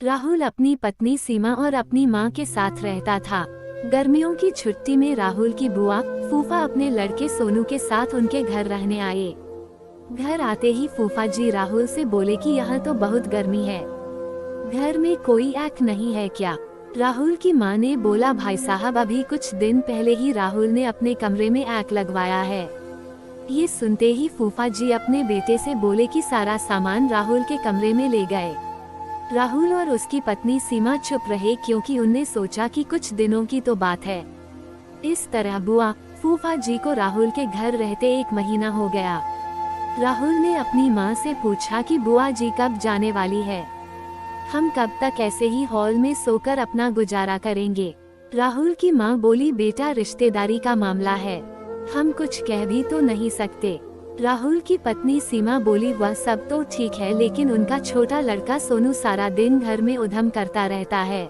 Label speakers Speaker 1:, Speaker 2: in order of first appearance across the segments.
Speaker 1: राहुल अपनी पत्नी सीमा और अपनी मां के साथ रहता था। गर्मियों की छुट्टी में राहुल की बुआ फूफा अपने लड़के सोनू के साथ उनके घर रहने आए। घर आते ही फूफा जी राहुल से बोले कि यहाँ तो बहुत गर्मी है, घर में कोई ऐक नहीं है क्या? राहुल की मां ने बोला, भाई साहब अभी कुछ दिन पहले ही राहुल ने अपने कमरे में ऐक लगवाया है। ये सुनते ही फूफा जी अपने बेटे से बोले कि सारा सामान राहुल के कमरे में ले गए। राहुल और उसकी पत्नी सीमा चुप रहे क्योंकि उनने सोचा कि कुछ दिनों की तो बात है। इस तरह बुआ फूफा जी को राहुल के घर रहते 1 महीना हो गया। राहुल ने अपनी मां से पूछा कि बुआ जी कब जाने वाली है, हम कब तक ऐसे ही हॉल में सोकर अपना गुजारा करेंगे? राहुल की मां बोली, बेटा रिश्तेदारी का मामला है, हम कुछ कह भी तो नहीं सकते। राहुल की पत्नी सीमा बोली, वह सब तो ठीक है लेकिन उनका छोटा लड़का सोनू सारा दिन घर में उधम करता रहता है।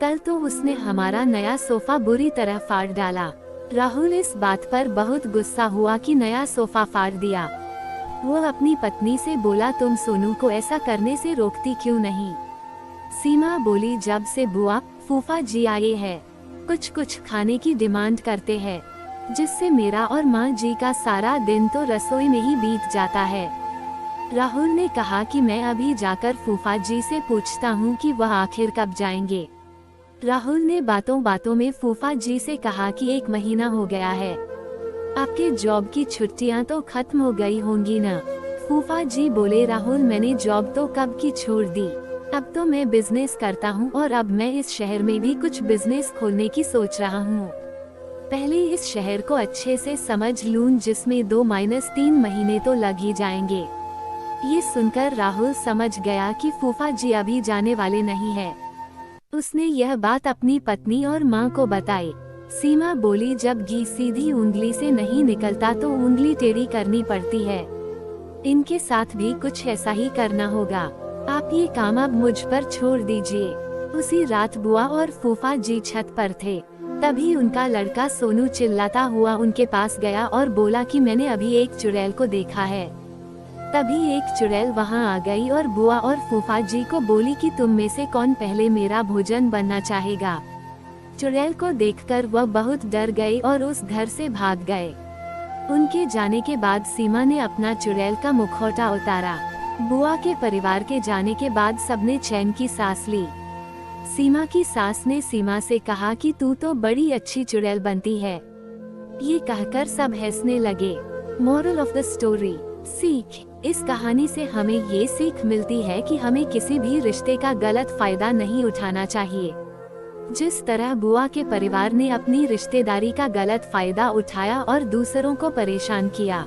Speaker 1: कल तो उसने हमारा नया सोफा बुरी तरह फाड़ डाला। राहुल इस बात पर बहुत गुस्सा हुआ कि नया सोफा फाड़ दिया। वो अपनी पत्नी से बोला, तुम सोनू को ऐसा करने से रोकती क्यों नहीं? सीमा बोली, जब से बुआ फूफा जी आए हैं कुछ कुछ खाने की डिमांड करते हैं, जिससे मेरा और माँ जी का सारा दिन तो रसोई में ही बीत जाता है। राहुल ने कहा कि मैं अभी जाकर फूफा जी से पूछता हूँ कि वह आखिर कब जाएंगे। राहुल ने बातों बातों में फूफा जी से कहा कि 1 महीना हो गया है, आपके जॉब की छुट्टियाँ तो खत्म हो गई होंगी ना? फूफा जी बोले, राहुल मैंने जॉब तो कब की छोड़ दी, अब तो मैं बिजनेस करता हूँ और अब मैं इस शहर में भी कुछ बिजनेस खोलने की सोच रहा हूँ। पहले इस शहर को अच्छे से समझ लूं, जिसमें 2-3 महीने तो लग ही जाएंगे। ये सुनकर राहुल समझ गया कि फूफा जी अभी जाने वाले नहीं है। उसने यह बात अपनी पत्नी और माँ को बताई। सीमा बोली, जब घी सीधी उंगली से नहीं निकलता तो उंगली टेढ़ी करनी पड़ती है, इनके साथ भी कुछ ऐसा ही करना होगा। आप ये काम अब मुझ पर छोड़ दीजिए। उसी रात बुआ और फूफा जी छत पर थे, तभी उनका लड़का सोनू चिल्लाता हुआ उनके पास गया और बोला कि मैंने अभी एक चुड़ैल को देखा है। तभी एक चुड़ैल वहां आ गई और बुआ और फूफा जी को बोली कि तुम में से कौन पहले मेरा भोजन बनना चाहेगा। चुड़ैल को देखकर वह बहुत डर गए और उस घर से भाग गए। उनके जाने के बाद सीमा ने अपना चुड़ैल का मुखौटा उतारा। बुआ के परिवार के जाने के बाद सबने चैन की सांस ली। सीमा की सास ने सीमा से कहा कि तू तो बड़ी अच्छी चुड़ैल बनती है। ये कहकर सब हंसने लगे। मोरल ऑफ द स्टोरी, सीख। इस कहानी से हमें ये सीख मिलती है कि हमें किसी भी रिश्ते का गलत फायदा नहीं उठाना चाहिए। जिस तरह बुआ के परिवार ने अपनी रिश्तेदारी का गलत फायदा उठाया और दूसरों को परेशान किया।